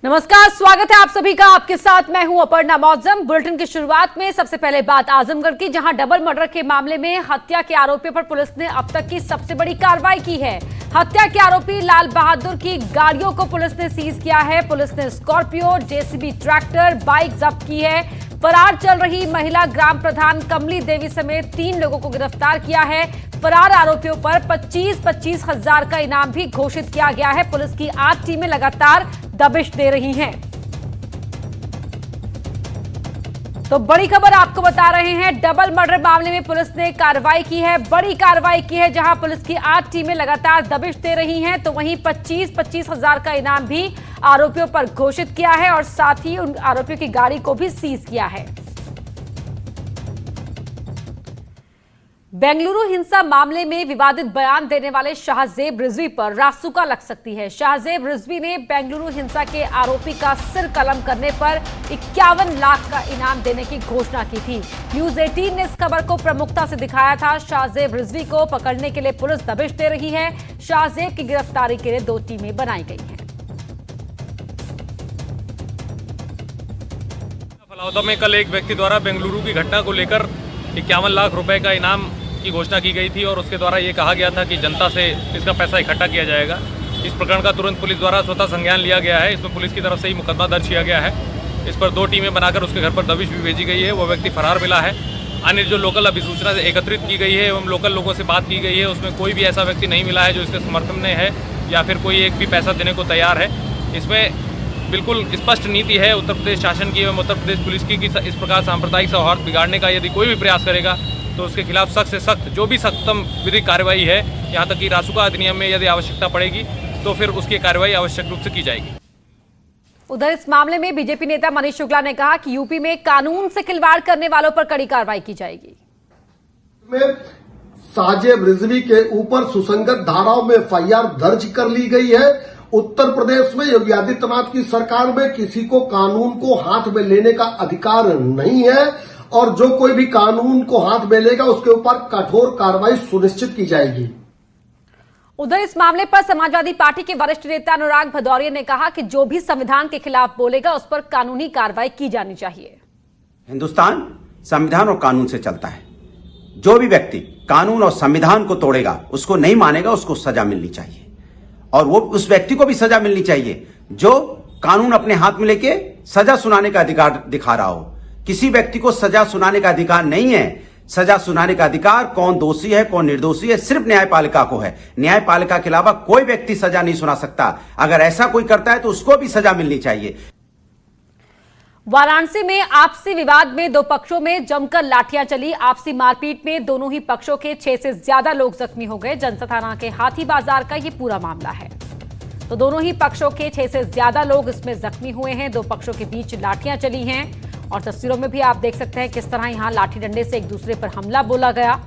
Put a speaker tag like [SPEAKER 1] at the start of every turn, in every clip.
[SPEAKER 1] नमस्कार, स्वागत है आप सभी का। आपके साथ मैं हूं अपर्णा मौजम। बुलेटिन की शुरुआत में सबसे पहले बात आजमगढ़ की, जहां डबल मर्डर के मामले में हत्या के आरोपियों पर पुलिस ने अब तक की सबसे बड़ी कार्रवाई की है। हत्या के आरोपी लाल बहादुर की गाड़ियों को पुलिस ने सीज किया है। पुलिस ने स्कॉर्पियो, जेसीबी ट्रैक्टर, बाइक जब्त की है। फरार चल रही महिला ग्राम प्रधान कमली देवी समेत 3 लोगों को गिरफ्तार किया है। फरार आरोपियों पर 25-25 हजार का इनाम भी घोषित किया गया है। पुलिस की 8 टीमें लगातार दबिश दे रही हैं। तो बड़ी खबर आपको बता रहे हैं, डबल मर्डर मामले में पुलिस ने कार्रवाई की है, बड़ी कार्रवाई की है, जहां पुलिस की 8 टीमें लगातार दबिश दे रही हैं। तो वहीं 25-25 हजार का इनाम भी आरोपियों पर घोषित किया है और साथ ही उन आरोपियों की गाड़ी को भी सीज किया है। बेंगलुरु हिंसा मामले में विवादित बयान देने वाले शाहजेब रिजवी पर रासुका लग सकती है। शाहजेब रिजवी ने बेंगलुरु हिंसा के आरोपी का सिर कलम करने पर 51 लाख का इनाम देने की घोषणा की थी। न्यूज 18 ने इस खबर को प्रमुखता से दिखाया था। शाहजेब रिजवी को पकड़ने के लिए पुलिस दबिश दे रही है। शाहजेब की गिरफ्तारी के लिए 2 टीमें बनाई गई हैं।
[SPEAKER 2] फलौदा में कल एक व्यक्ति द्वारा बेंगलुरु की घटना को लेकर 51 लाख रुपए का इनाम की घोषणा की गई थी और उसके द्वारा ये कहा गया था कि जनता से इसका पैसा इकट्ठा किया जाएगा। इस प्रकरण का तुरंत पुलिस द्वारा स्वतः संज्ञान लिया गया है। इसमें पुलिस की तरफ से ही मुकदमा दर्ज किया गया है। इस पर 2 टीमें बनाकर उसके घर पर दबिश भी भेजी गई है। वो व्यक्ति फरार मिला है। अन्य जो लोकल अभिसूचना एकत्रित की गई है एवं लोकल लोगों से बात की गई है, उसमें कोई भी ऐसा व्यक्ति नहीं मिला है जो इसके समर्थन में है या फिर कोई एक भी पैसा देने को तैयार है। इसमें बिल्कुल स्पष्ट नीति है उत्तर प्रदेश शासन की एवं उत्तर प्रदेश पुलिस की कि इस प्रकार सांप्रदायिक सौहार्द बिगाड़ने का यदि कोई भी प्रयास करेगा तो उसके खिलाफ सख्त से सख्त जो भी सख्तम विधिक कार्रवाई है, यहाँ तक कि रासुका अधिनियम में यदि आवश्यकता पड़ेगी तो फिर उसकी कार्रवाई आवश्यक रूप से की जाएगी।
[SPEAKER 1] उधर इस मामले में बीजेपी नेता मनीष शुक्ला ने कहा कि यूपी में कानून से खिलवाड़ करने वालों पर कड़ी कार्रवाई की जाएगी।
[SPEAKER 3] शाहजेब रिजवी के ऊपर सुसंगत धाराओं में एफआईआर दर्ज कर ली गई है। उत्तर प्रदेश में योगी आदित्यनाथ की सरकार में किसी को कानून को हाथ में लेने का अधिकार नहीं है और जो कोई भी कानून को हाथ में लेगा उसके ऊपर कठोर कार्रवाई सुनिश्चित की जाएगी।
[SPEAKER 1] उधर इस मामले पर समाजवादी पार्टी के वरिष्ठ नेता अनुराग भदौरिया ने कहा कि जो भी संविधान के खिलाफ बोलेगा उस पर कानूनी कार्रवाई की जानी चाहिए।
[SPEAKER 4] हिंदुस्तान संविधान और कानून से चलता है। जो भी व्यक्ति कानून और संविधान को तोड़ेगा, उसको नहीं मानेगा, उसको सजा मिलनी चाहिए और वो उस व्यक्ति को भी सजा मिलनी चाहिए जो कानून अपने हाथ में लेके सजा सुनाने का अधिकार दिखा रहा हो। किसी व्यक्ति को सजा सुनाने का अधिकार नहीं है। सजा सुनाने का अधिकार कौन दोषी है कौन निर्दोषी है सिर्फ न्यायपालिका को है। न्यायपालिका के अलावा कोई व्यक्ति सजा नहीं सुना सकता। अगर ऐसा कोई करता है तो उसको भी सजा मिलनी चाहिए।
[SPEAKER 1] वाराणसी में आपसी विवाद में 2 पक्षों में जमकर लाठियां चली। आपसी मारपीट में दोनों ही पक्षों के 6 से ज्यादा लोग जख्मी हो गए। जनता थाना के हाथी बाजार का ये पूरा मामला है। तो दोनों ही पक्षों के 6 से ज्यादा लोग इसमें जख्मी हुए हैं। 2 पक्षों के बीच लाठियां चली हैं और तस्वीरों में भी आप देख सकते हैं किस तरह यहां लाठी डंडे से एक दूसरे पर हमला बोला गया।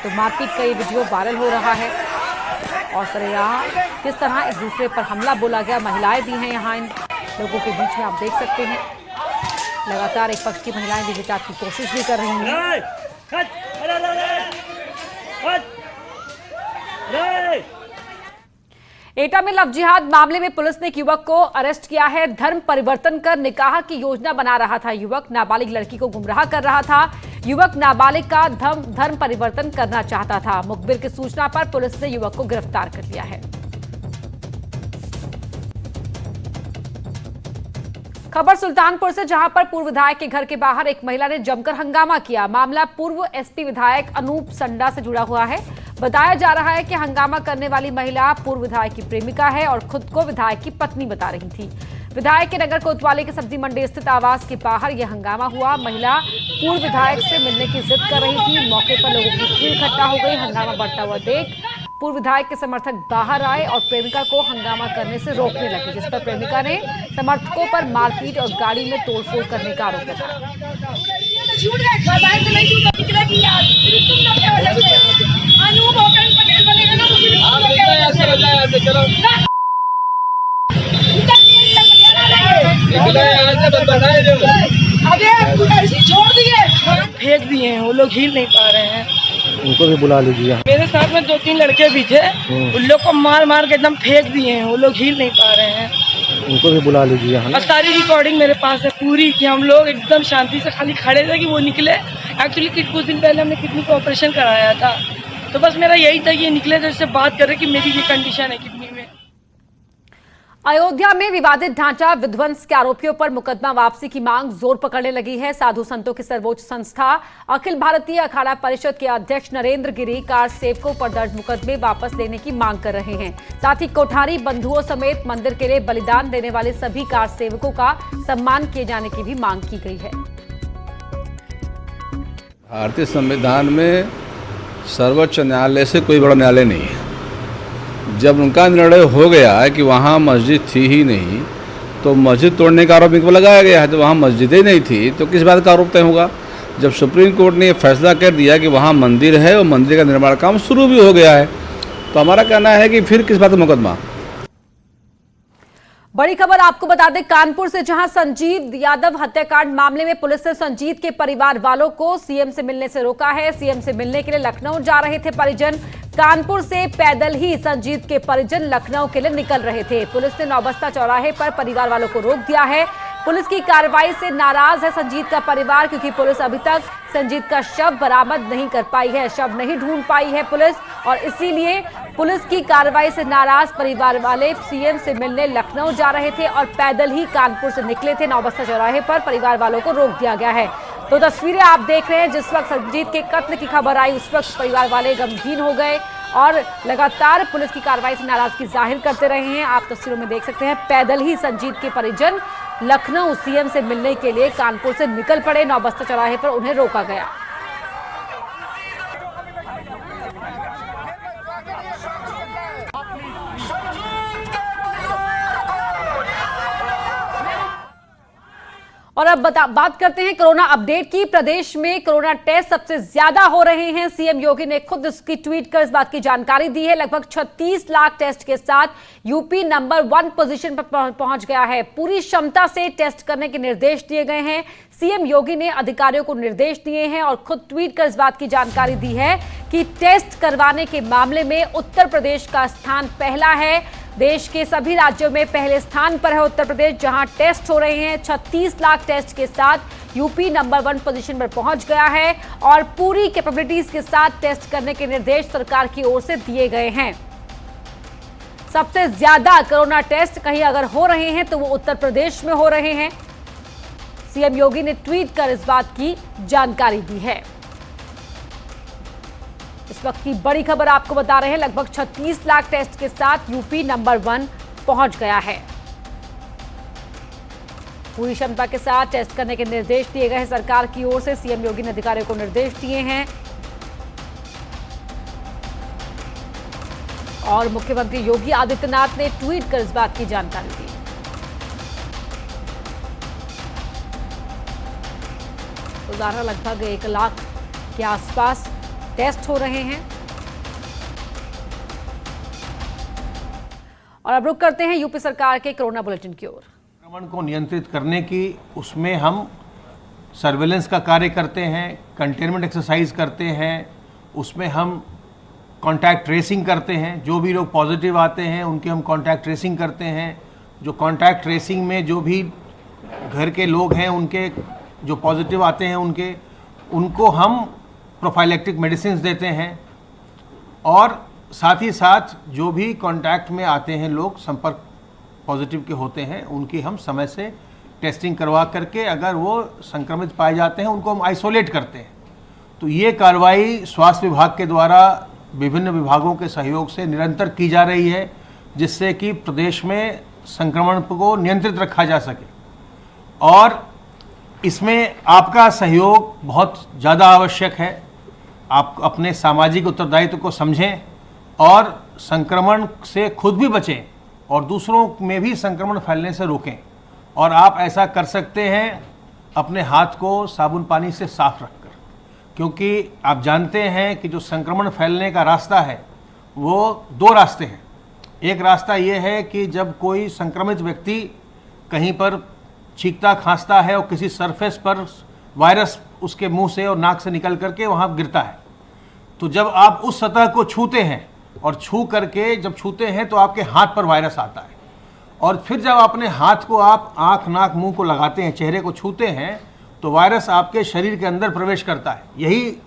[SPEAKER 1] तो मारपीट का ये वीडियो वायरल हो रहा है और सर यहाँ किस तरह एक दूसरे पर हमला बोला गया। महिलाएं भी हैं यहाँ इन लोगों के बीच में, आप देख सकते हैं। लगातार एक पक्ष की महिलाएं भी बचाव की कोशिश भी कर रही हैं। एटा में लव जिहाद मामले में पुलिस ने एक युवक को अरेस्ट किया है। धर्म परिवर्तन कर निकाह की योजना बना रहा था युवक। नाबालिग लड़की को गुमराह कर रहा था। युवक नाबालिग का धर्म परिवर्तन करना चाहता था। मुखबिर की सूचना पर पुलिस ने युवक को गिरफ्तार कर लिया है। खबर सुल्तानपुर से, जहां पर पूर्व विधायक के घर के बाहर एक महिला ने जमकर हंगामा किया। मामला पूर्व एसपी विधायक अनूप संडा से जुड़ा हुआ है। बताया जा रहा है कि हंगामा करने वाली महिला पूर्व विधायक की प्रेमिका है और खुद को विधायक की पत्नी बता रही थी। विधायक के नगर कोतवाली के सब्जी मंडी स्थित आवास के बाहर यह हंगामा हुआ। महिला पूर्व विधायक से मिलने की जिद कर रही थी। मौके पर लोगों की भीड़ इकट्ठा हो गई। हंगामा बढ़ता हुआ देख पूर्व विधायक के समर्थक बाहर आए और प्रेमिका को हंगामा करने से रोकने लगे, जिस पर प्रेमिका ने समर्थकों पर मारपीट और गाड़ी में तोड़फोड़ करने का आरोप लगाया।
[SPEAKER 5] अरे ऐसे छोड़ दिए, फेंक दिए हैं, वो लोग हिल नहीं पा रहे हैं।
[SPEAKER 6] उनको भी बुला लीजिए।
[SPEAKER 5] मेरे साथ में 2-3 लड़के भी थे, उन लोग को मार मार के एकदम फेंक दिए हैं, वो लोग हिल नहीं पा रहे हैं।
[SPEAKER 6] उनको भी बुला लीजिए।
[SPEAKER 5] और सारी रिकॉर्डिंग मेरे पास है पूरी, कि हम लोग एकदम शांति से खाली खड़े थे कि वो निकले। एक्चुअली कुछ दिन पहले हमने किडनी का ऑपरेशन कराया था, तो बस मेरा यही था कि ये निकले तो इससे बात करें कि मेरी ये कंडीशन है किडनी में।
[SPEAKER 1] अयोध्या में विवादित ढांचा विध्वंस के आरोपियों पर मुकदमा वापसी की मांग जोर पकड़ने लगी है। साधु संतों की सर्वोच्च संस्था अखिल भारतीय अखाड़ा परिषद के अध्यक्ष नरेंद्र गिरी कार सेवकों पर दर्ज मुकदमे वापस लेने की मांग कर रहे हैं। साथ ही कोठारी बंधुओं समेत मंदिर के लिए बलिदान देने वाले सभी कार सेवकों का सम्मान किए जाने की भी मांग की गई है।
[SPEAKER 7] भारतीय संविधान में सर्वोच्च न्यायालय से कोई बड़ा न्यायालय नहीं है। जब उनका निर्णय हो गया है कि वहाँ मस्जिद थी ही नहीं, तो मस्जिद तोड़ने का आरोप इनको लगाया गया है। तो वहाँ मस्जिद ही नहीं थी तो किस बात का आरोप तय होगा। जब सुप्रीम कोर्ट ने फैसला कर दिया कि वहाँ मंदिर है और मंदिर का निर्माण काम शुरू भी हो गया है, तो हमारा कहना है कि फिर किस बात का मुकदमा।
[SPEAKER 1] बड़ी खबर आपको बता दें कानपुर से, जहां संजीव यादव हत्याकांड मामले में पुलिस ने संजीव के परिवार वालों को सीएम से मिलने से रोका है। सीएम से मिलने के लिए लखनऊ जा रहे थे परिजन। कानपुर से पैदल ही संजीव के परिजन लखनऊ के लिए निकल रहे थे। पुलिस ने नौबस्ता चौराहे पर परिवार वालों को रोक दिया है। पुलिस की कार्रवाई से नाराज है संजीव का परिवार, क्योंकि पुलिस अभी तक संजीव का शव बरामद नहीं कर पाई है, शव नहीं ढूंढ पाई है पुलिस, और इसीलिए पुलिस की कार्रवाई से नाराज परिवार वाले सीएम से मिलने लखनऊ जा रहे थे और पैदल ही कानपुर से निकले थे। नौबस्ता चौराहे पर परिवार वालों को रोक दिया गया है। तो तस्वीरें आप देख रहे हैं, जिस वक्त संजीव के कत्ल की खबर आई उस वक्त परिवार वाले गमगीन हो गए और लगातार पुलिस की कार्रवाई से नाराजगी जाहिर करते रहे हैं। आप तस्वीरों में देख सकते हैं पैदल ही संजीव के परिजन लखनऊ सीएम से मिलने के लिए कानपुर से निकल पड़े। नौबस्ता चौराहे पर उन्हें रोका गया। और अब बात करते हैं कोरोना अपडेट की। प्रदेश में कोरोना टेस्ट सबसे ज्यादा हो रहे हैं। सीएम योगी ने खुद इसकी ट्वीट कर इस बात की जानकारी दी है। लगभग 36 लाख टेस्ट के साथ यूपी नंबर 1 पोजीशन पर पहुंच गया है। पूरी क्षमता से टेस्ट करने के निर्देश दिए गए हैं। सीएम योगी ने अधिकारियों को निर्देश दिए हैं और खुद ट्वीट कर इस बात की जानकारी दी है कि टेस्ट करवाने के मामले में उत्तर प्रदेश का स्थान पहला है। देश के सभी राज्यों में पहले स्थान पर है उत्तर प्रदेश, जहां टेस्ट हो रहे हैं। 36 लाख टेस्ट के साथ यूपी नंबर 1 पोजीशन पर पहुंच गया है और पूरी कैपेबिलिटीज के साथ टेस्ट करने के निर्देश सरकार की ओर से दिए गए हैं। सबसे ज्यादा कोरोना टेस्ट कहीं अगर हो रहे हैं तो वो उत्तर प्रदेश में हो रहे हैं। सीएम योगी ने ट्वीट कर इस बात की जानकारी दी है। इस वक्त की बड़ी खबर आपको बता रहे हैं, लगभग 36 लाख टेस्ट के साथ यूपी नंबर 1 पहुंच गया है। पूरी क्षमता के साथ टेस्ट करने के निर्देश दिए गए हैं सरकार की ओर से। सीएम योगी ने अधिकारियों को निर्देश दिए हैं और मुख्यमंत्री योगी आदित्यनाथ ने ट्वीट कर इस बात की जानकारी दी। रोजाना लगभग 1 लाख के आसपास टेस्ट हो रहे हैं। और अब रुक करते हैं यूपी सरकार के कोरोना बुलेटिन की ओर।
[SPEAKER 8] संक्रमण को नियंत्रित करने की उसमें हम सर्वेलेंस का कार्य करते हैं, कंटेनमेंट एक्सरसाइज करते हैं, उसमें हम कॉन्टैक्ट ट्रेसिंग करते हैं। जो भी लोग पॉजिटिव आते हैं उनके हम कॉन्टैक्ट ट्रेसिंग करते हैं। जो कॉन्टैक्ट ट्रेसिंग में जो भी घर के लोग हैं उनके जो पॉजिटिव आते हैं उनको हम प्रोफाइलेक्टिक मेडिसिन देते हैं और साथ ही साथ जो भी कांटेक्ट में आते हैं लोग, संपर्क पॉजिटिव के होते हैं, उनकी हम समय से टेस्टिंग करवा करके अगर वो संक्रमित पाए जाते हैं उनको हम आइसोलेट करते हैं। तो ये कार्रवाई स्वास्थ्य विभाग के द्वारा विभिन्न विभागों के सहयोग से निरंतर की जा रही है, जिससे कि प्रदेश में संक्रमण को नियंत्रित रखा जा सके। और इसमें आपका सहयोग बहुत ज़्यादा आवश्यक है। आप अपने सामाजिक उत्तरदायित्व को समझें और संक्रमण से खुद भी बचें और दूसरों में भी संक्रमण फैलने से रोकें। और आप ऐसा कर सकते हैं अपने हाथ को साबुन पानी से साफ रखकर, क्योंकि आप जानते हैं कि जो संक्रमण फैलने का रास्ता है वो 2 रास्ते हैं। एक रास्ता ये है कि जब कोई संक्रमित व्यक्ति कहीं पर छींकता खांसता है और किसी सरफेस पर वायरस उसके मुंह से और नाक से निकल करके वहाँ गिरता है। तो जब आप उस सतह को छूते हैं और छू करके जब छूते हैं तो आपके हाथ पर वायरस आता है, और फिर जब अपने हाथ को आप आँख नाक मुंह को लगाते हैं, चेहरे को छूते हैं, तो वायरस आपके शरीर के अंदर प्रवेश करता है।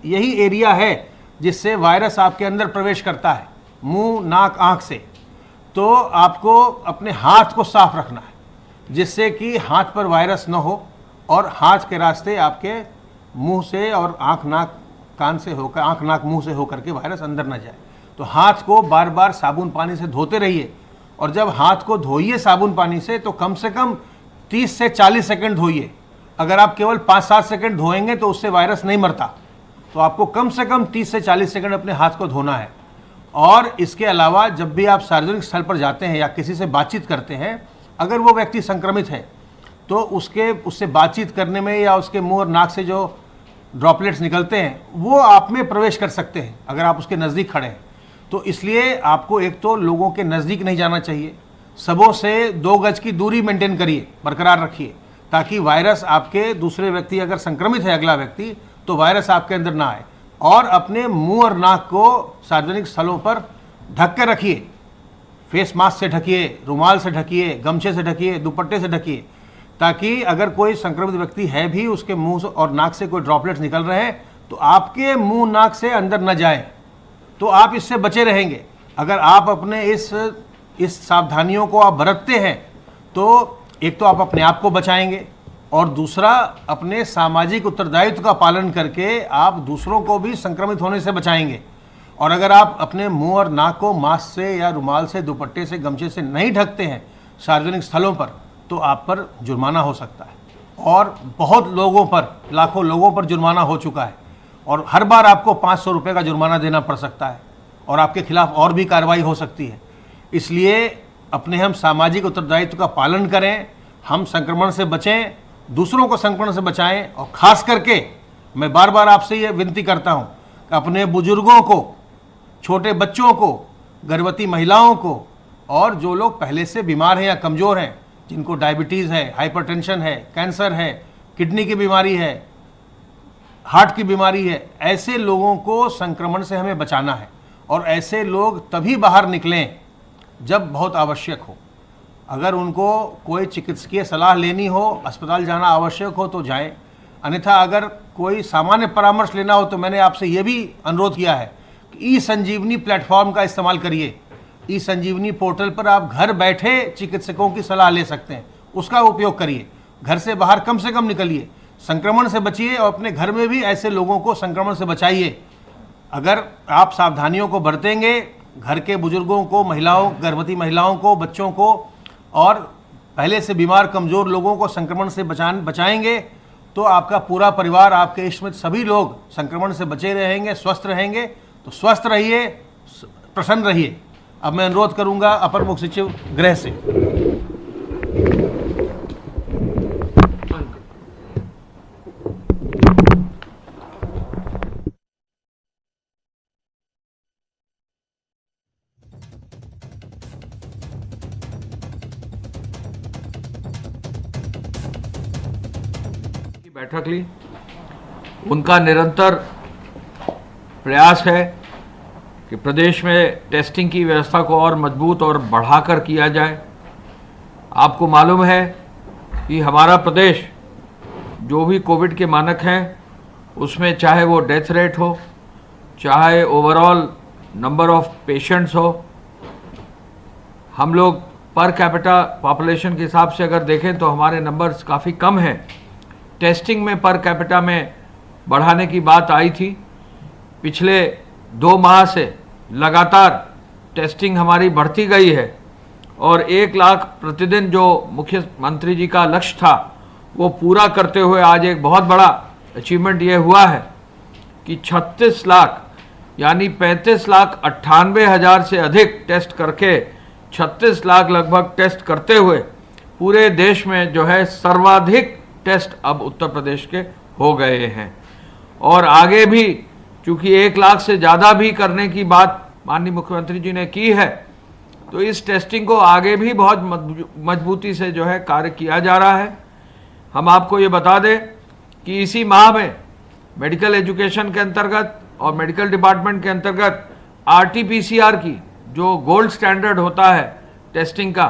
[SPEAKER 8] यही एरिया है जिससे वायरस आपके अंदर प्रवेश करता है, मुंह नाक आँख से। तो आपको अपने हाथ को साफ रखना है जिससे कि हाथ पर वायरस न हो और हाथ के रास्ते आपके मुंह से और आँख नाक कान से होकर, आँख नाक मुंह से होकर के वायरस अंदर न जाए। तो हाथ को बार बार साबुन पानी से धोते रहिए, और जब हाथ को धोइए साबुन पानी से तो कम से कम 30 से 40 सेकंड धोइए। अगर आप केवल 5-7 सेकंड धोएंगे तो उससे वायरस नहीं मरता, तो आपको कम से कम 30 से 40 सेकंड अपने हाथ को धोना है। और इसके अलावा जब भी आप सार्वजनिक स्थल पर जाते हैं या किसी से बातचीत करते हैं, अगर वो व्यक्ति संक्रमित है तो उससे बातचीत करने में या उसके मुंह और नाक से जो ड्रॉपलेट्स निकलते हैं वो आप में प्रवेश कर सकते हैं अगर आप उसके नज़दीक खड़े हैं। तो इसलिए आपको एक तो लोगों के नज़दीक नहीं जाना चाहिए, सबों से 2 गज की दूरी मेंटेन करिए, बरकरार रखिए, ताकि वायरस आपके दूसरे व्यक्ति अगर संक्रमित है अगला व्यक्ति तो वायरस आपके अंदर ना आए। और अपने मुंह और नाक को सार्वजनिक स्थलों पर ढक के रखिए, फेस मास्क से ढकिए, रुमाल से ढकिए, गमछे से ढकिए, दुपट्टे से ढकिए, ताकि अगर कोई संक्रमित व्यक्ति है भी उसके मुंह और नाक से कोई ड्रॉपलेट्स निकल रहे हैं तो आपके मुंह नाक से अंदर न जाएं, तो आप इससे बचे रहेंगे। अगर आप अपने इस सावधानियों को आप बरतते हैं तो एक तो आप अपने आप को बचाएंगे और दूसरा अपने सामाजिक उत्तरदायित्व का पालन करके आप दूसरों को भी संक्रमित होने से बचाएंगे। और अगर आप अपने मुंह और नाक को मास्क से या रुमाल से, दुपट्टे से, गमछे से नहीं ढकते हैं सार्वजनिक स्थलों पर तो आप पर जुर्माना हो सकता है। और बहुत लोगों पर, लाखों लोगों पर जुर्माना हो चुका है और हर बार आपको 500 रुपये का जुर्माना देना पड़ सकता है और आपके खिलाफ और भी कार्रवाई हो सकती है। इसलिए अपने हम सामाजिक उत्तरदायित्व का पालन करें, हम संक्रमण से बचें, दूसरों को संक्रमण से बचाएं। और ख़ास करके मैं बार बार आपसे ये विनती करता हूं कि अपने बुजुर्गों को, छोटे बच्चों को, गर्भवती महिलाओं को और जो लोग पहले से बीमार हैं या कमज़ोर हैं, जिनको डायबिटीज़ है, हाइपरटेंशन है, कैंसर है, किडनी की बीमारी है, हार्ट की बीमारी है, ऐसे लोगों को संक्रमण से हमें बचाना है। और ऐसे लोग तभी बाहर निकलें जब बहुत आवश्यक हो। अगर उनको कोई चिकित्सकीय सलाह लेनी हो, अस्पताल जाना आवश्यक हो तो जाएं, अन्यथा अगर कोई सामान्य परामर्श लेना हो तो मैंने आपसे ये भी अनुरोध किया है कि ई-संजीवनी प्लेटफॉर्म का इस्तेमाल करिए। ई-संजीवनी पोर्टल पर आप घर बैठे चिकित्सकों की सलाह ले सकते हैं, उसका उपयोग करिए। घर से बाहर कम से कम निकलिए, संक्रमण से बचिए और अपने घर में भी ऐसे लोगों को संक्रमण से बचाइए। अगर आप सावधानियों को बरतेंगे, घर के बुजुर्गों को, महिलाओं, गर्भवती महिलाओं को, बच्चों को और पहले से बीमार कमज़ोर लोगों को संक्रमण से बचाएंगे तो आपका पूरा परिवार, आपके इष्ट मित्र सभी लोग संक्रमण से बचे रहेंगे, स्वस्थ रहेंगे। तो स्वस्थ रहिए, प्रसन्न रहिए। अब मैं अनुरोध करूंगा अपर मुख्य सचिव गृह से।
[SPEAKER 9] बैठक ली, उनका निरंतर प्रयास है कि प्रदेश में टेस्टिंग की व्यवस्था को और मजबूत और बढ़ाकर किया जाए। आपको मालूम है कि हमारा प्रदेश जो भी कोविड के मानक हैं उसमें चाहे वो डेथ रेट हो, चाहे ओवरऑल नंबर ऑफ पेशेंट्स हो, हम लोग पर कैपिटा पॉपुलेशन के हिसाब से अगर देखें तो हमारे नंबर्स काफ़ी कम हैं। टेस्टिंग में पर कैपिटा में बढ़ाने की बात आई थी। पिछले 2 माह से लगातार टेस्टिंग हमारी बढ़ती गई है और 1 लाख प्रतिदिन जो मुख्यमंत्री जी का लक्ष्य था वो पूरा करते हुए आज एक बहुत बड़ा अचीवमेंट ये हुआ है कि 36 लाख यानी 35,98,000 से अधिक टेस्ट करके 36 लाख लगभग टेस्ट करते हुए पूरे देश में जो है सर्वाधिक टेस्ट अब उत्तर प्रदेश के हो गए हैं। और आगे भी चूंकि 1 लाख से ज़्यादा भी करने की बात माननीय मुख्यमंत्री जी ने की है तो इस टेस्टिंग को आगे भी बहुत मजबूती से जो है कार्य किया जा रहा है। हम आपको ये बता दें कि इसी माह में मेडिकल एजुकेशन के अंतर्गत और मेडिकल डिपार्टमेंट के अंतर्गत RT-PCR की जो गोल्ड स्टैंडर्ड होता है टेस्टिंग का,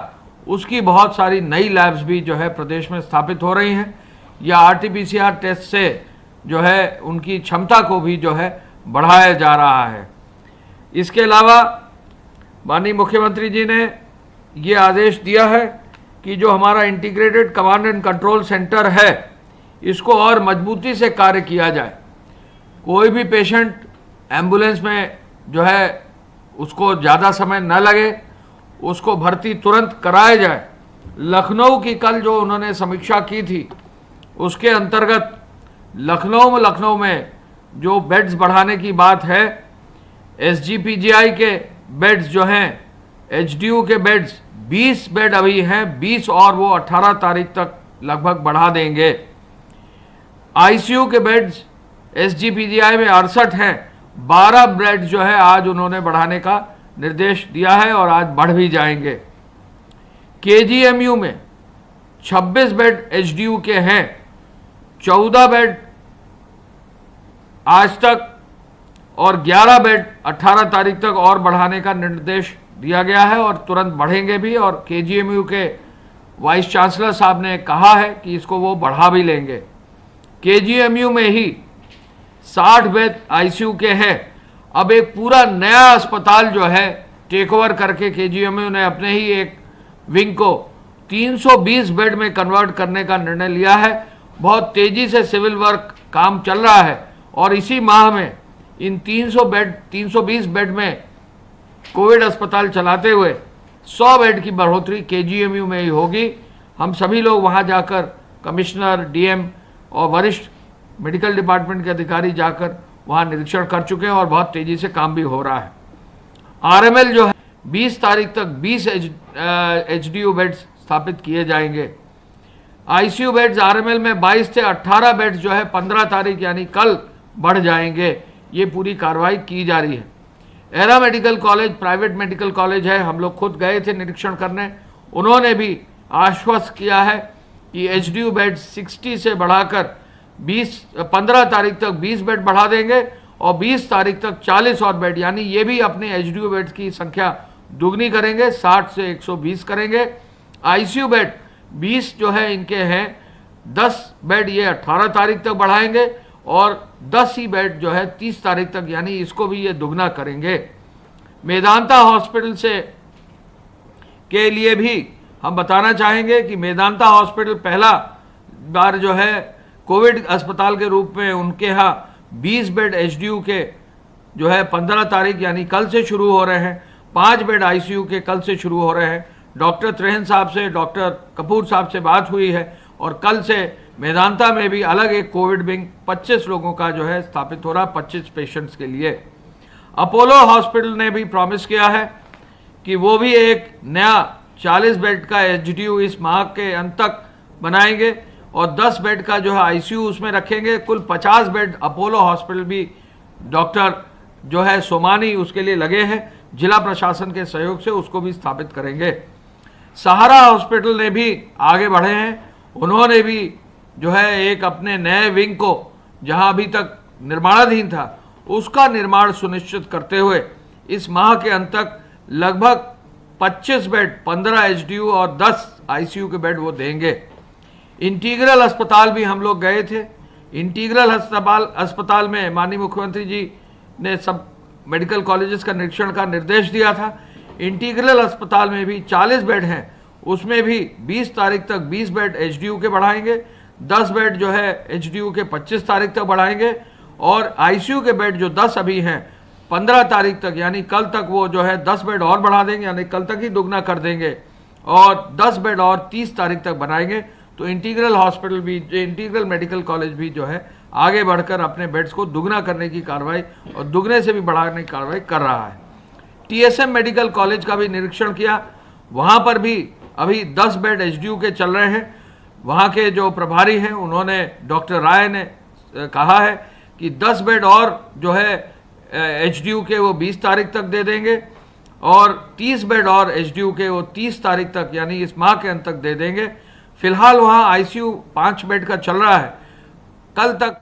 [SPEAKER 9] उसकी बहुत सारी नई लैब्स भी जो है प्रदेश में स्थापित हो रही हैं। या RT-PCR टेस्ट से जो है उनकी क्षमता को भी जो है बढ़ाया जा रहा है। इसके अलावा माननीय मुख्यमंत्री जी ने ये आदेश दिया है कि जो हमारा integrated command and control centre है, इसको और मजबूती से कार्य किया जाए। कोई भी पेशेंट एम्बुलेंस में जो है उसको ज़्यादा समय न लगे, उसको भर्ती तुरंत कराया जाए। लखनऊ की कल जो उन्होंने समीक्षा की थी, उसके अंतर्गत लखनऊ में जो बेड्स बढ़ाने की बात है, SGPGI के बेड्स जो हैं, HDU के बेड्स 20 बेड अभी हैं, 20 और वो 18 तारीख तक लगभग बढ़ा देंगे। ICU के बेड्स SGPGI में 68 हैं, 12 बेड जो है आज उन्होंने बढ़ाने का निर्देश दिया है और आज बढ़ भी जाएंगे। KGMU में 26 बेड HDU के हैं, 14 बेड आज तक और 11 बेड 18 तारीख तक और बढ़ाने का निर्देश दिया गया है और तुरंत बढ़ेंगे भी। और KGMU के वाइस चांसलर साहब ने कहा है कि इसको वो बढ़ा भी लेंगे। KGMU में ही 60 बेड ICU के हैं। अब एक पूरा नया अस्पताल जो है टेक ओवर करके KGMU ने अपने ही एक विंग को 320 बेड में कन्वर्ट करने का निर्णय लिया है। बहुत तेजी से सिविल वर्क काम चल रहा है और इसी माह में इन 320 बेड में कोविड अस्पताल चलाते हुए 100 बेड की बढ़ोतरी KGMU में ही होगी। हम सभी लोग वहां जाकर कमिश्नर, DM और वरिष्ठ मेडिकल डिपार्टमेंट के अधिकारी जाकर वहां निरीक्षण कर चुके हैं और बहुत तेजी से काम भी हो रहा है। RML जो है 20 तारीख तक 20 HDU बेड्स स्थापित किए जाएंगे। ICU बेड्स RML में 22 से 18 बेड्स जो है 15 तारीख यानी कल बढ़ जाएंगे। ये पूरी कार्रवाई की जा रही है। Era medical college private medical college है, हम लोग खुद गए थे निरीक्षण करने। उन्होंने भी आश्वस्त किया है कि HDU बेड 60 से बढ़ाकर 15 तारीख तक 20 बेड बढ़ा देंगे और 20 तारीख तक 40 और बेड, यानी ये भी अपने HDU बेड की संख्या दुगनी करेंगे, 60 से 120 करेंगे। ICU बेड 20 जो है इनके हैं, 10 बेड ये 18 तारीख तक बढ़ाएंगे और 10 ही बेड जो है 30 तारीख तक, यानी इसको भी ये दुगना करेंगे। मेदांता हॉस्पिटल से के लिए भी हम बताना चाहेंगे कि मेदांता हॉस्पिटल पहला बार जो है कोविड अस्पताल के रूप में उनके यहाँ 20 बेड HDU के जो है 15 तारीख यानी कल से शुरू हो रहे हैं। 5 बेड ICU के कल से शुरू हो रहे हैं। डॉक्टर त्रेहन साहब से, डॉक्टर कपूर साहब से बात हुई है और कल से मेदांता में भी अलग एक कोविड विंग 25 लोगों का जो है स्थापित हो रहा, 25 पेशेंट्स के लिए। अपोलो हॉस्पिटल ने भी प्रॉमिस किया है कि वो भी एक नया 40 बेड का HDU इस माह के अंत तक बनाएंगे और 10 बेड का जो है ICU उसमें रखेंगे। कुल 50 बेड अपोलो हॉस्पिटल भी डॉक्टर जो है सोमानी उसके लिए लगे हैं, जिला प्रशासन के सहयोग से उसको भी स्थापित करेंगे। सहारा हॉस्पिटल ने भी आगे बढ़े हैं, उन्होंने भी जो है एक अपने नए विंग को जहां अभी तक निर्माणाधीन था उसका निर्माण सुनिश्चित करते हुए इस माह के अंत तक लगभग 25 बेड, 15 HDU और 10 ICU के बेड वो देंगे। इंटीग्रल अस्पताल भी हम लोग गए थे। इंटीग्रल अस्पताल में माननीय मुख्यमंत्री जी ने सब मेडिकल कॉलेजेस का निरीक्षण का निर्देश दिया था। इंटीग्रल अस्पताल में भी 40 बेड हैं, उसमें भी 20 तारीख तक 20 बेड HDU के बढ़ाएंगे, 10 बेड जो है HDU के 25 तारीख तक बढ़ाएंगे और ICU के बेड जो 10 अभी हैं 15 तारीख तक यानी कल तक वो जो है 10 बेड और बढ़ा देंगे, यानी कल तक ही दुगना कर देंगे और 10 बेड और 30 तारीख तक बनाएंगे। तो इंटीग्रल हॉस्पिटल भी, इंटीग्रल मेडिकल कॉलेज भी जो है आगे बढ़कर अपने बेड्स को दुगना करने की कार्रवाई और दुगने से भी बढ़ाने की कार्रवाई कर रहा है। TSM मेडिकल कॉलेज का भी निरीक्षण किया, वहाँ पर भी अभी 10 बेड HDU के चल रहे हैं। वहाँ के जो प्रभारी हैं उन्होंने, डॉक्टर राय ने कहा है कि 10 बेड और जो है HDU के वो 20 तारीख तक दे देंगे और 30 बेड और HDU के वो 30 तारीख तक यानी इस माह के अंत तक दे देंगे। फिलहाल वहां आईसीयू 5 बेड का चल रहा है। कल तक।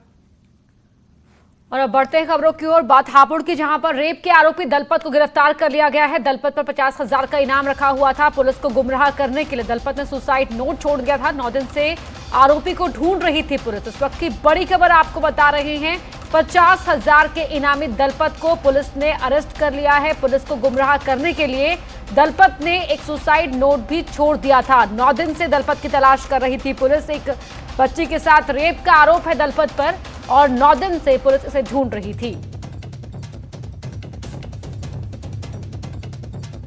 [SPEAKER 1] और अब बढ़ते हैं खबरों की ओर। बात हापुड़ की, जहां पर रेप के आरोपी दलपत को गिरफ्तार कर लिया गया है। दलपत पर 50,000 का इनाम रखा हुआ था। पुलिस को गुमराह करने के लिए दलपत ने सुसाइड नोट छोड़ दिया था। 9 दिन से आरोपी को ढूंढ रही थी पुलिस। इस वक्त की बड़ी खबर आपको बता रहे हैं, 50,000 के इनामी दलपत को पुलिस ने अरेस्ट कर लिया है। पुलिस को गुमराह करने के लिए दलपत ने एक सुसाइड नोट भी छोड़ दिया था। 9 दिन से दलपत की तलाश कर रही थी पुलिस। एक बच्ची के साथ रेप का आरोप है दलपत पर और 9 दिन से पुलिस इसे ढूंढ रही थी।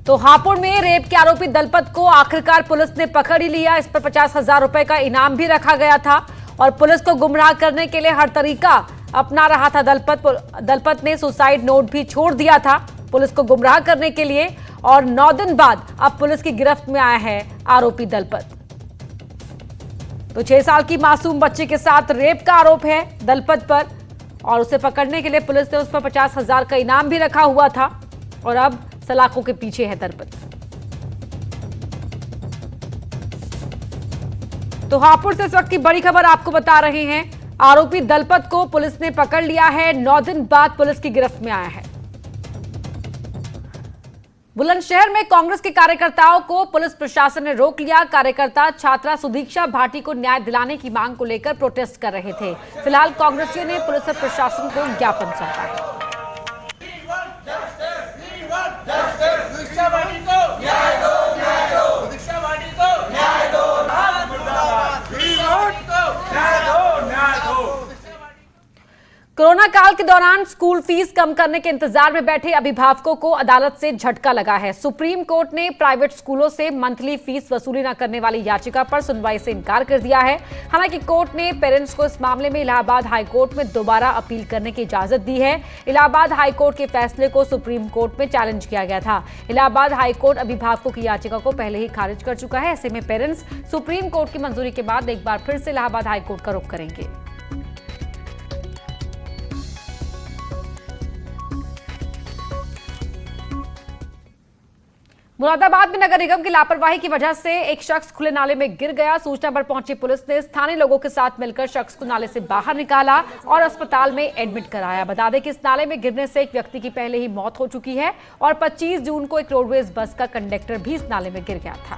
[SPEAKER 1] तो हापुड़ में रेप के आरोपी दलपत को आखिरकार पुलिस ने पकड़ ही लिया। इस पर 50,000 रुपए का इनाम भी रखा गया था और पुलिस को गुमराह करने के लिए हर तरीका अपना रहा था दलपत ने सुसाइड नोट भी छोड़ दिया था पुलिस को गुमराह करने के लिए। और 9 दिन बाद अब पुलिस की गिरफ्त में आया है आरोपी दलपत। तो 6 साल की मासूम बच्ची के साथ रेप का आरोप है दलपत पर और उसे पकड़ने के लिए पुलिस ने उस पर 50,000 का इनाम भी रखा हुआ था और अब सलाखों के पीछे है दलपत। तो हापुड़ से इस वक्त की बड़ी खबर आपको बता रहे हैं, आरोपी दलपत को पुलिस ने पकड़ लिया है। 9 दिन बाद पुलिस की गिरफ्त में आया है। बुलंदशहर में कांग्रेस के कार्यकर्ताओं को पुलिस प्रशासन ने रोक लिया। कार्यकर्ता छात्रा सुदीक्षा भाटी को न्याय दिलाने की मांग को लेकर प्रोटेस्ट कर रहे थे। फिलहाल कांग्रेसियों ने पुलिस और प्रशासन को ज्ञापन सौंपा है। कोरोना काल के दौरान स्कूल फीस कम करने के इंतजार में बैठे अभिभावकों को अदालत से झटका लगा है। सुप्रीम कोर्ट ने प्राइवेट स्कूलों से मंथली फीस वसूली न करने वाली याचिका पर सुनवाई से इनकार कर दिया है। हालांकि कोर्ट ने पेरेंट्स को इस मामले में इलाहाबाद हाईकोर्ट में दोबारा अपील करने की इजाजत दी है। इलाहाबाद हाईकोर्ट के फैसले को सुप्रीम कोर्ट में चैलेंज किया गया था। इलाहाबाद हाईकोर्ट अभिभावकों की याचिका को पहले ही खारिज कर चुका है। ऐसे में पेरेंट्स सुप्रीम कोर्ट की मंजूरी के बाद एक बार फिर से इलाहाबाद हाईकोर्ट का रुख करेंगे। मुरादाबाद में नगर निगम की लापरवाही की वजह से एक शख्स खुले नाले में गिर गया। सूचना पर पहुंची पुलिस ने स्थानीय लोगों के साथ मिलकर शख्स को नाले से बाहर निकाला और अस्पताल में एडमिट कराया। बता दें कि इस नाले में गिरने से एक व्यक्ति की पहले ही मौत हो चुकी है और 25 जून को एक रोडवेज बस का कंडक्टर भी इस नाले में गिर गया था।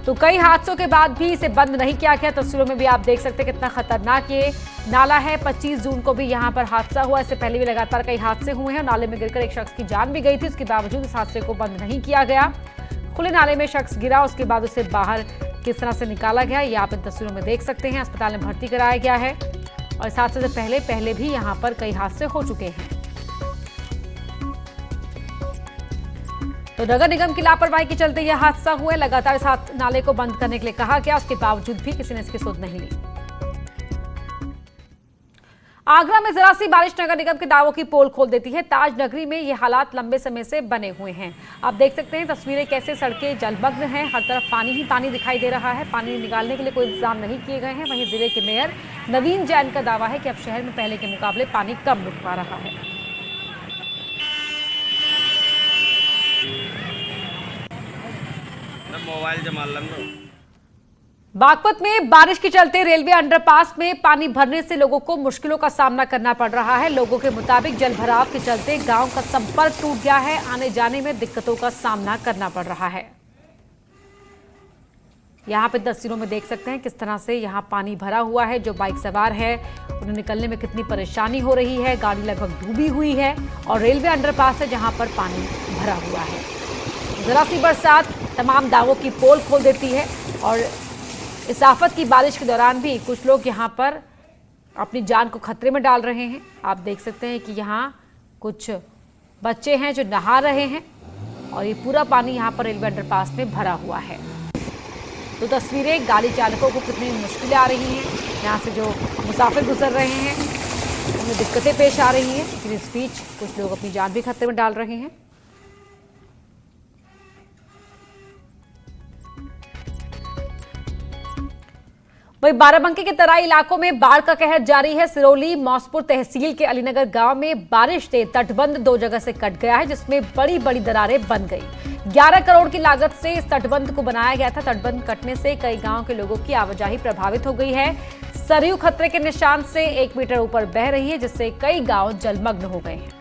[SPEAKER 1] तो कई हादसों के बाद भी इसे बंद नहीं किया गया। तस्वीरों में भी आप देख सकते हैं कितना खतरनाक ये नाला है। 25 जून को भी यहां पर हादसा हुआ। इससे पहले भी लगातार कई हादसे हुए हैं। नाले में गिरकर एक शख्स की जान भी गई थी। उसके बावजूद इस हादसे को बंद नहीं किया गया। खुले नाले में शख्स गिरा, उसके बाद उसे बाहर किस तरह से निकाला गया ये आप इन तस्वीरों में देख सकते हैं। अस्पताल में भर्ती कराया गया है और इस हादसे से पहले भी यहाँ पर कई हादसे हो चुके हैं। तो नगर निगम की लापरवाही के चलते यह हादसा हुआ। लगातार इस नाले को बंद करने के लिए कहा गया, उसके बावजूद भी किसी ने इसकी सुध नहीं ली। आगरा में जरा सी बारिश नगर निगम के दावों की पोल खोल देती है। ताज नगरी में ये हालात लंबे समय से बने हुए हैं। आप देख सकते हैं तस्वीरें, कैसे सड़कें जलमग्न हैं, हर तरफ पानी ही पानी दिखाई दे रहा है। पानी निकालने के लिए कोई इंतजाम नहीं किए गए हैं। वहीं जिले के मेयर नवीन जैन का दावा है कि अब शहर में पहले के मुकाबले पानी कम रुक पा रहा है।
[SPEAKER 10] मोबाइल जमा
[SPEAKER 1] बागपत में बारिश के चलते रेलवे अंडरपास में पानी भरने से लोगों को मुश्किलों का सामना करना पड़ रहा है। लोगों के मुताबिक जल भराव के चलते गांव का संपर्क टूट गया है। आने जाने में दिक्कतों का सामना करना पड़ रहा है। यहाँ पे तस्वीरों में देख सकते हैं किस तरह से यहाँ पानी भरा हुआ है। जो बाइक सवार है उन्हें निकलने में कितनी परेशानी हो रही है। गाड़ी लगभग डूबी हुई है और रेलवे अंडरपास है जहाँ पर पानी भरा हुआ है। जरा सी बरसात तमाम दावों की पोल खोल देती है और इस आफत की बारिश के दौरान भी कुछ लोग यहाँ पर अपनी जान को खतरे में डाल रहे हैं। आप देख सकते हैं कि यहाँ कुछ बच्चे हैं जो नहा रहे हैं और ये पूरा पानी यहाँ पर रेलवे अंडरपास में भरा हुआ है। तो तस्वीरें गाड़ी चालकों को कितनी मुश्किलें आ रही हैं। यहाँ से जो मुसाफिर गुजर रहे हैं उनमें दिक्कतें पेश आ रही हैं, लेकिन इस बीच कुछ लोग अपनी जान भी खतरे में डाल रहे हैं। वहीं बाराबंकी के तराई इलाकों में बाढ़ का कहर जारी है। सिरोली मौसपुर तहसील के अलीनगर गांव में बारिश से तटबंध 2 जगह से कट गया है, जिसमें बड़ी बड़ी दरारें बन गई। 11 करोड़ की लागत से इस तटबंध को बनाया गया था। तटबंध कटने से कई गांव के लोगों की आवाजाही प्रभावित हो गई है। सरयू खतरे के निशान से 1 मीटर ऊपर बह रही है, जिससे कई गांव जलमग्न हो गए हैं।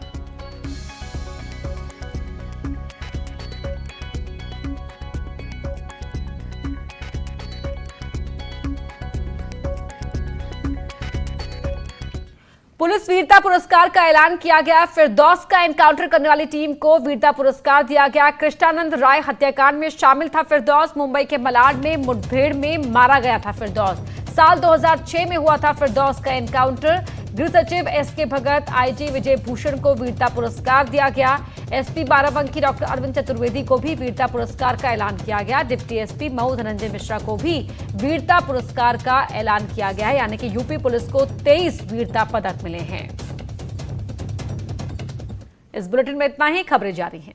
[SPEAKER 1] पुलिस वीरता पुरस्कार का ऐलान किया गया। फिरदौस का एनकाउंटर करने वाली टीम को वीरता पुरस्कार दिया गया। कृष्णानंद राय हत्याकांड में शामिल था फिरदौस। मुंबई के मलाड में मुठभेड़ में मारा गया था फिरदौस। साल 2006 में हुआ था फिरदौस का एनकाउंटर। गृह सचिव एसके भगत, आईजी विजय भूषण को वीरता पुरस्कार दिया गया। एसपी बाराबंकी डॉक्टर अरविंद चतुर्वेदी को भी वीरता पुरस्कार का ऐलान किया गया। डिप्टी एसपी मऊ धनंजय मिश्रा को भी वीरता पुरस्कार का ऐलान किया गया है, यानी कि यूपी पुलिस को 23 वीरता पदक मिले हैं। इस बुलेटिन में इतना ही। खबरें जारी हैं।